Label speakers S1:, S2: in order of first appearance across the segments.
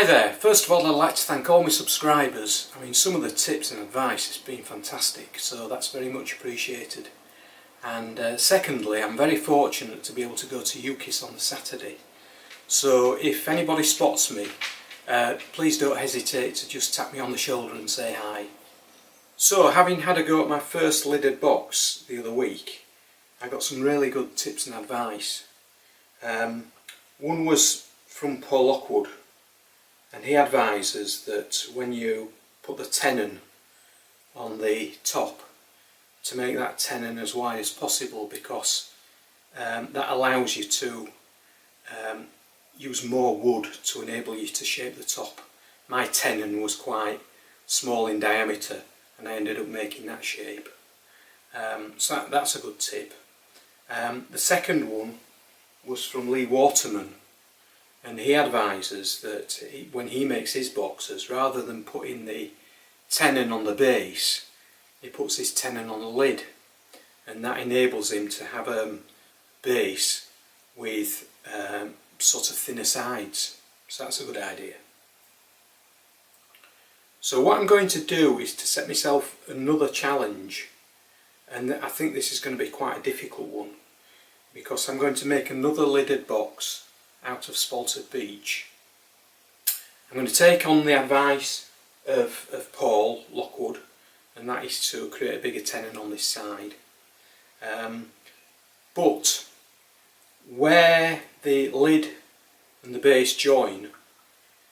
S1: Hi there, first of all I'd like to thank all my subscribers. I mean, some of the tips and advice has been fantastic, so that's very much appreciated. And secondly, I'm very fortunate to be able to go to UKIS on the Saturday. So if anybody spots me, please don't hesitate to just tap me on the shoulder and say hi. So having had a go at my first lidded box the other week, I got some really good tips and advice. One was from Paul Lockwood, and he advises that when you put the tenon on the top, to make that tenon as wide as possible, because that allows you to use more wood to enable you to shape the top. My tenon was quite small in diameter and I ended up making that shape. So that's a good tip. The second one was from Lee Waterman, and he advises that when he makes his boxes, rather than putting the tenon on the base, he puts his tenon on the lid, and that enables him to have a base with sort of thinner sides. So that's a good idea. So what I'm going to do is to set myself another challenge, and I think this is going to be quite a difficult one, because I'm going to make another lidded box out of Spalted Beech. I'm going to take on the advice of Paul Lockwood, and that is to create a bigger tenon on this side. But where the lid and the base join,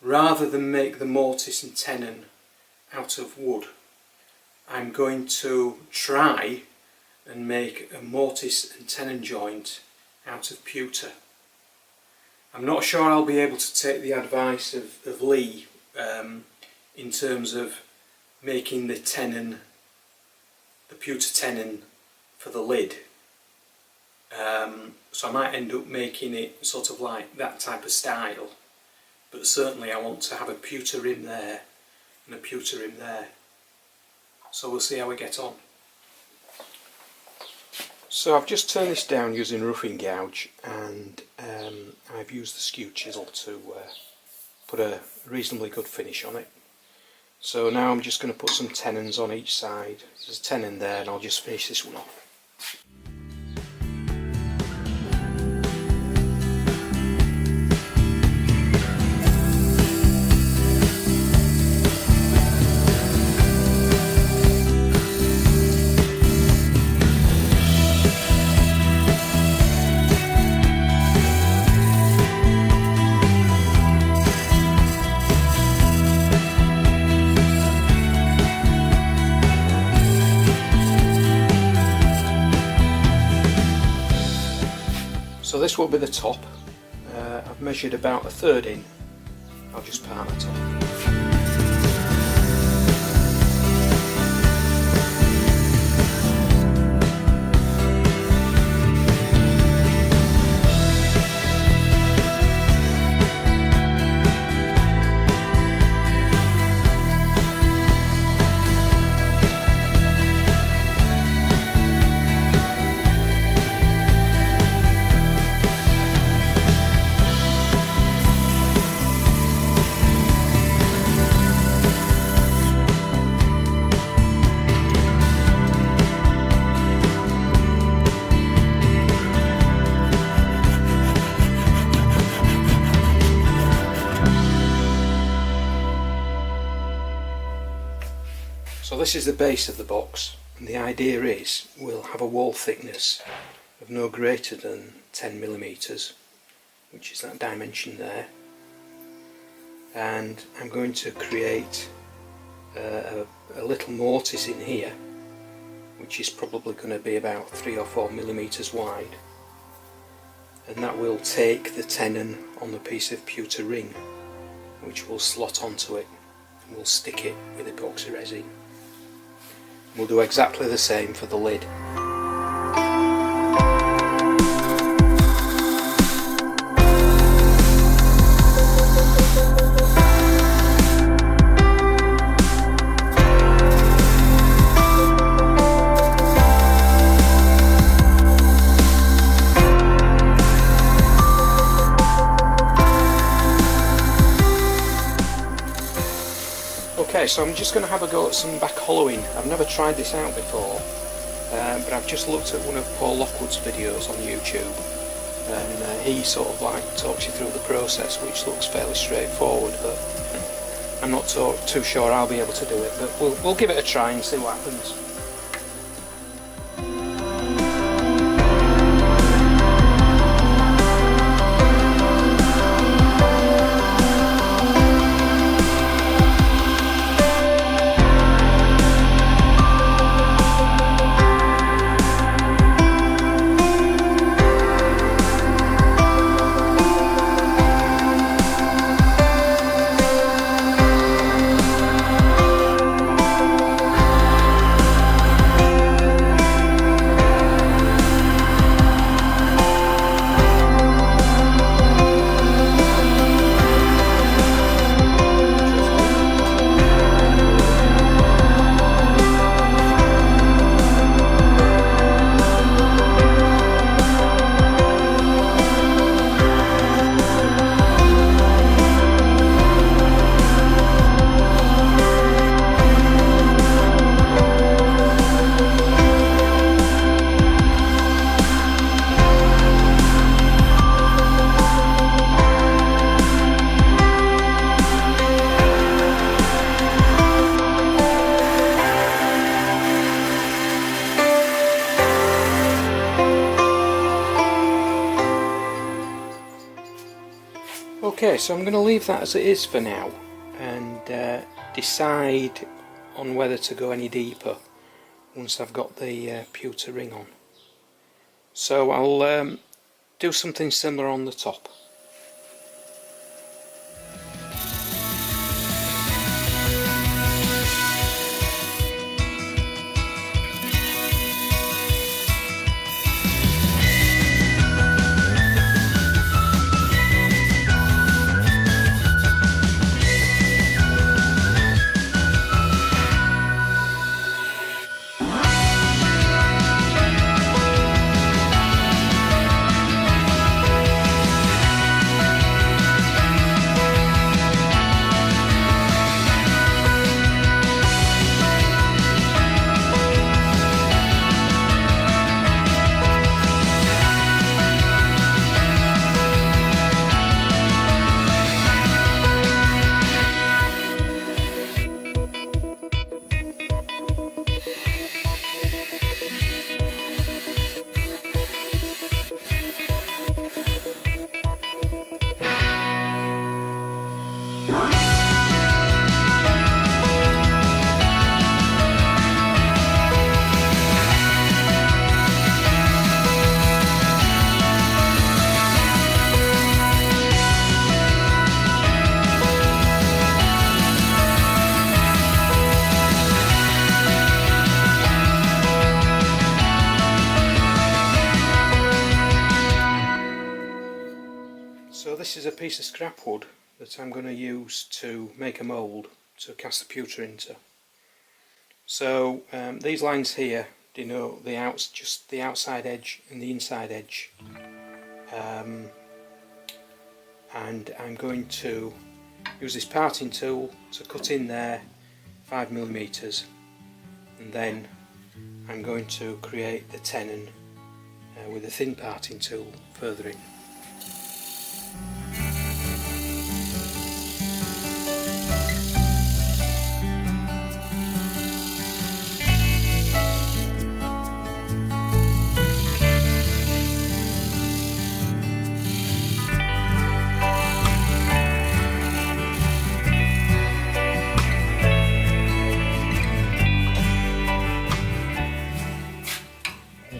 S1: rather than make the mortise and tenon out of wood, I'm going to try and make a mortise and tenon joint out of pewter. I'm not sure I'll be able to take the advice of Lee in terms of making the tenon, the pewter tenon for the lid. So I might end up making it sort of like that type of style, but certainly I want to have a pewter rim there and a pewter rim there. So we'll see how we get on. So I've just turned this down using roughing gouge, and I've used the skew chisel to put a reasonably good finish on it. So now I'm just going to put some tenons on each side. There's a tenon there, and I'll just finish this one off. So this will be the top. I've measured about 1/3 in. I'll just part the top. So this is the base of the box, and the idea is we'll have a wall thickness of no greater than 10mm, which is that dimension there, and I'm going to create a little mortise in here, which is probably going to be about 3 or 4mm wide, and that will take the tenon on the piece of pewter ring, which will slot onto it, and we'll stick it with epoxy resin. We'll do exactly the same for the lid. Okay, so I'm just going to have a go at some back hollowing. I've never tried this out before, but I've just looked at one of Paul Lockwood's videos on YouTube, and he sort of like talks you through the process, which looks fairly straightforward, but I'm not too sure I'll be able to do it, but we'll give it a try and see what happens. Okay, so I'm going to leave that as it is for now and decide on whether to go any deeper once I've got the pewter ring on. So I'll do something similar on the top. So this is a piece of scrap wood that I'm going to use to make a mould to cast the pewter into. So these lines here denote just the outside edge and the inside edge, and I'm going to use this parting tool to cut in there 5mm, and then I'm going to create the tenon with a thin parting tool further in.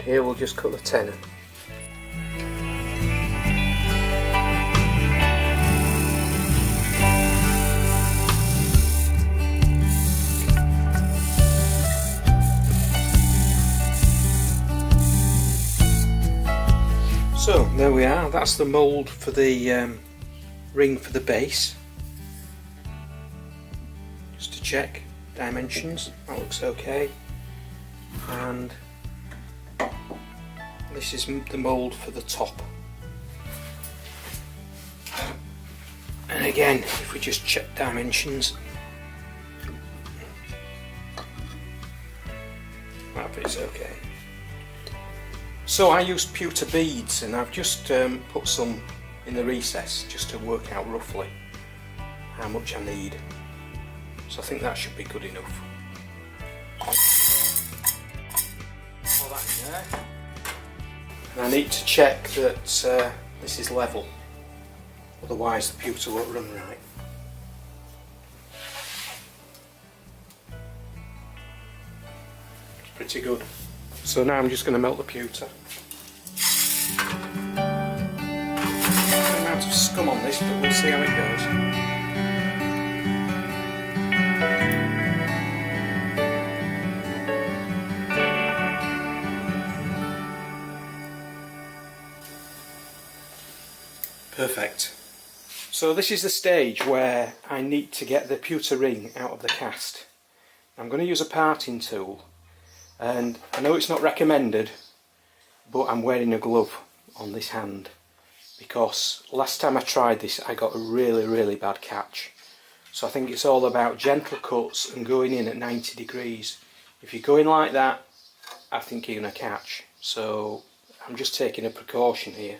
S1: Here we'll just cut the tenon. So there we are, that's the mould for the ring for the base. Just to check dimensions, that looks okay. And this is the mould for the top. And again, if we just check dimensions, fits okay. So I used pewter beads, and I've just put some in the recess just to work out roughly how much I need. So I think that should be good enough. All that in there. And I need to check that this is level, otherwise the pewter won't run right. It's pretty good. So now I'm just going to melt the pewter. An amount of scum on this, but we'll see how it goes. Perfect. So this is the stage where I need to get the pewter ring out of the cast. I'm going to use a parting tool, and I know it's not recommended, but I'm wearing a glove on this hand because last time I tried this I got a really bad catch. So I think it's all about gentle cuts and going in at 90 degrees. If you're going like that, I think you're going to catch. So I'm just taking a precaution here.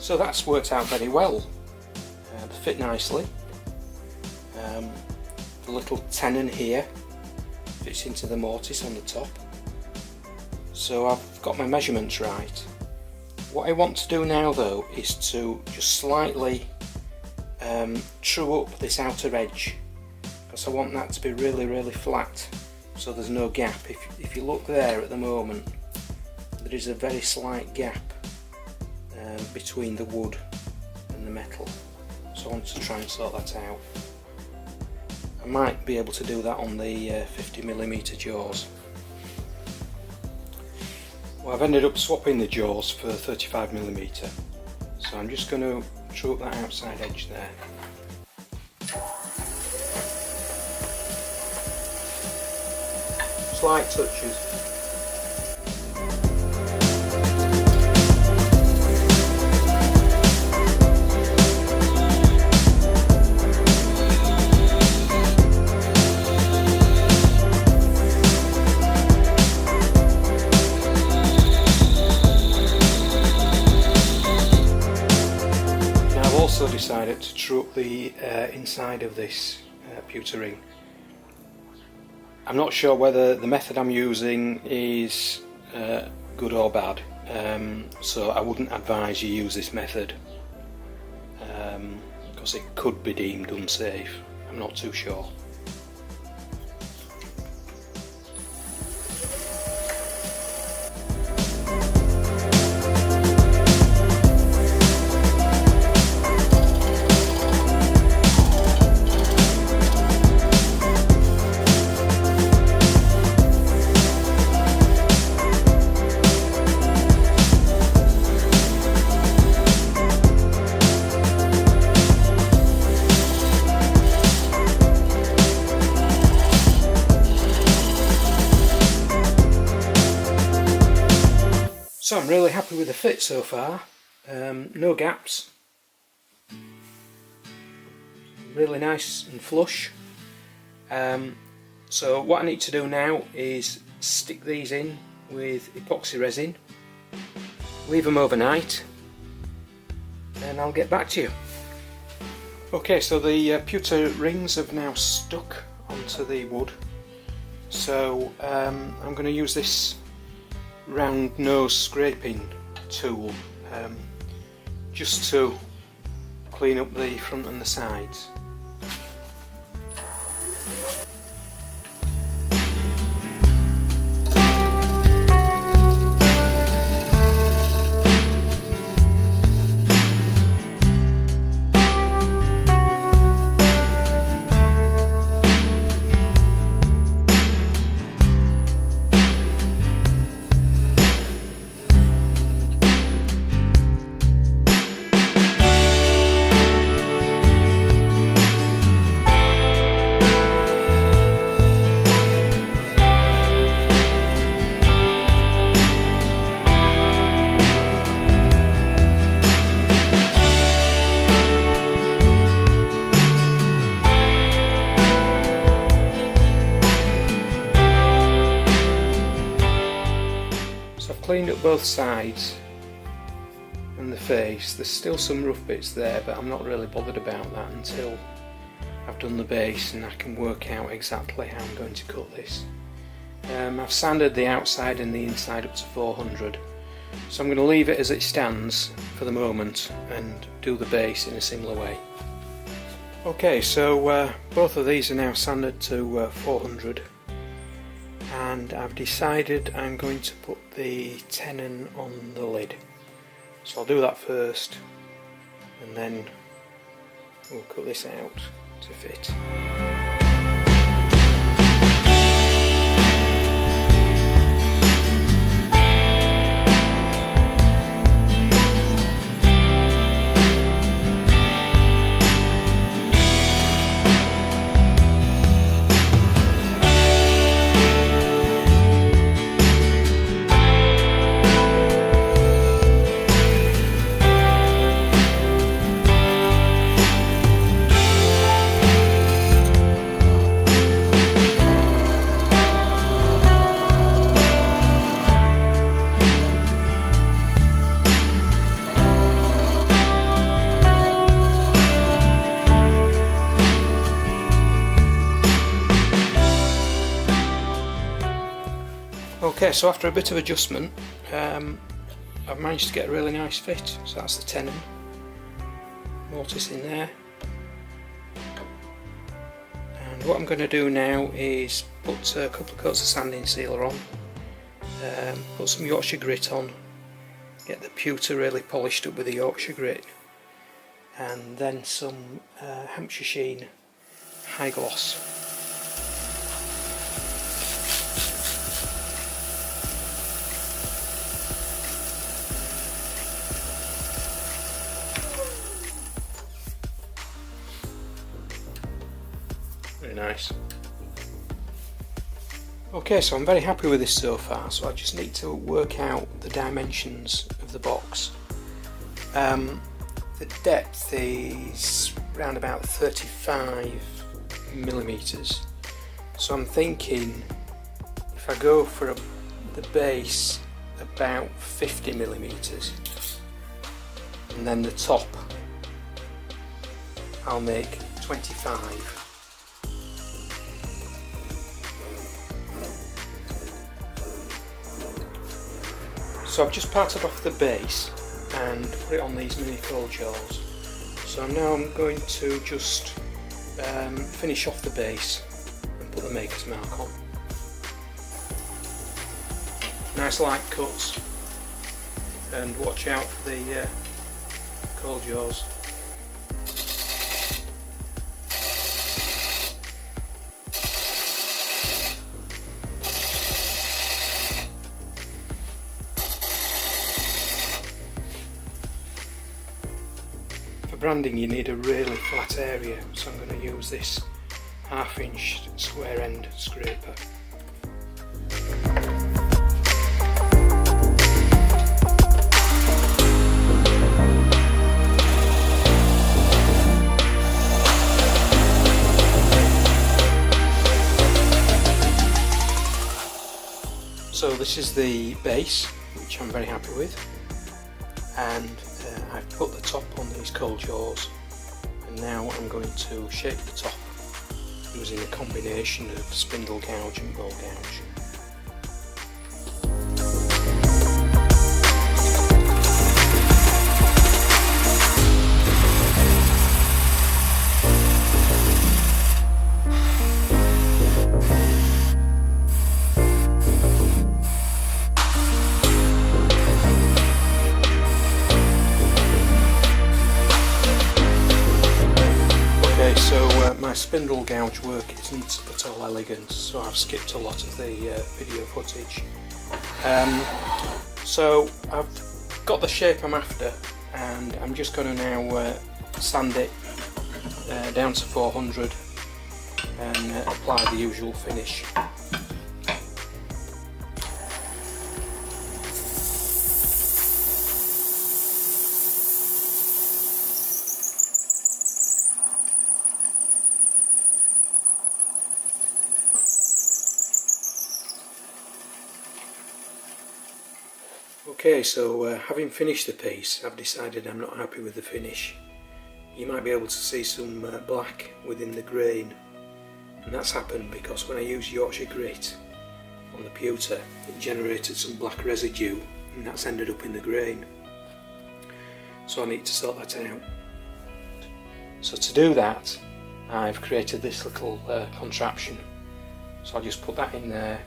S1: So that's worked out very well. They fit nicely. The little tenon here fits into the mortise on the top. So I've got my measurements right. What I want to do now though is to just slightly true up this outer edge, because I want that to be really flat so there's no gap. If you look there at the moment, there is a very slight gap between the wood and the metal, so I want to try and sort that out. I might be able to do that on the 50mm jaws. Well, I've ended up swapping the jaws for 35mm, so I'm just going to true up that outside edge there. Slight touches. Also decided to true up the inside of this pewter ring. I'm not sure whether the method I'm using is good or bad, so I wouldn't advise you use this method because it could be deemed unsafe. I'm not too sure. So I'm really happy with the fit so far, no gaps, really nice and flush. So what I need to do now is stick these in with epoxy resin leave them overnight, and I'll get back to you. Okay, so the pewter rings have now stuck onto the wood, so I'm going to use this round nose scraping tool just to clean up the front and the sides. Cleaned up both sides and the face. There's still some rough bits there, but I'm not really bothered about that until I've done the base and I can work out exactly how I'm going to cut this. I've sanded the outside and the inside up to 400, so I'm going to leave it as it stands for the moment and do the base in a similar way. Okay, so both of these are now sanded to 400. And I've decided I'm going to put the tenon on the lid, so I'll do that first and then we'll cut this out to fit. Okay, so after a bit of adjustment, I've managed to get a really nice fit. So that's the tenon, mortise in there. And what I'm going to do now is put a couple of coats of sanding sealer on, put some Yorkshire Grit on, get the pewter really polished up with the Yorkshire Grit, and then some Hampshire Sheen high gloss. Very nice. Okay, so I'm very happy with this so far, so I just need to work out the dimensions of the box. The depth is around about 35mm, so I'm thinking if I go for the base about 50mm and then the top I'll make 25. So I've just parted off the base and put it on these mini coal jaws. So now I'm going to just finish off the base and put the maker's mark on. Nice light cuts, and watch out for the coal jaws. For branding you need a really flat area, so I'm going to use this 1/2 inch square end scraper. So this is the base, which I'm very happy with. and I've put the top on these cold jaws, and now I'm going to shape the top using a combination of spindle gouge and bowl gouge. So my spindle gouge work isn't at all elegant, so I've skipped a lot of the video footage. So I've got the shape I'm after, and I'm just going to now sand it down to 400 and apply the usual finish. Okay, so having finished the piece, I've decided I'm not happy with the finish. You might be able to see some black within the grain, and that's happened because when I used Yorkshire Grit on the pewter, it generated some black residue, and that's ended up in the grain. So I need to sort that out. So to do that, I've created this little contraption. So I'll just put that in there.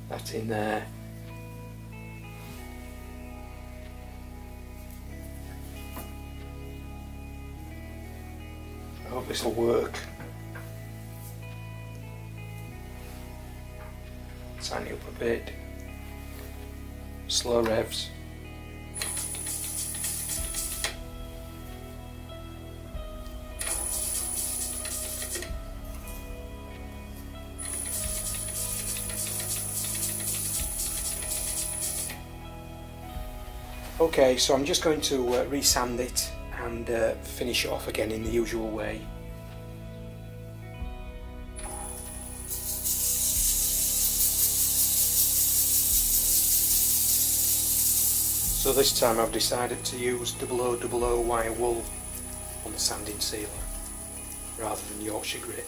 S1: That in there. I hope this will work. Tighten it up a bit. Slow revs. Okay, so I'm just going to resand it and finish it off again in the usual way. So this time I've decided to use 0000 wire wool on the sanding sealer rather than Yorkshire Grit.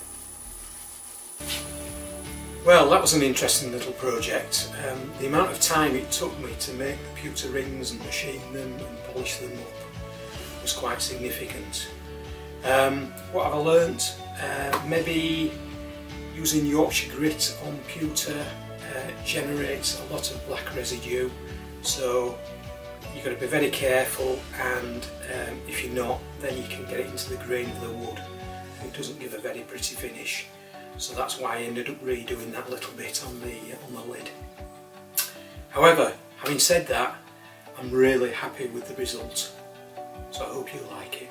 S1: Well, that was an interesting little project. The amount of time it took me to make the pewter rings and machine them and polish them up was quite significant. What have I learnt? Maybe using Yorkshire Grit on pewter generates a lot of black residue, so you've got to be very careful, and if you're not, then you can get it into the grain of the wood and it doesn't give a very pretty finish. So that's why I ended up redoing that little bit on the lid. However, having said that, I'm really happy with the result, so I hope you like it.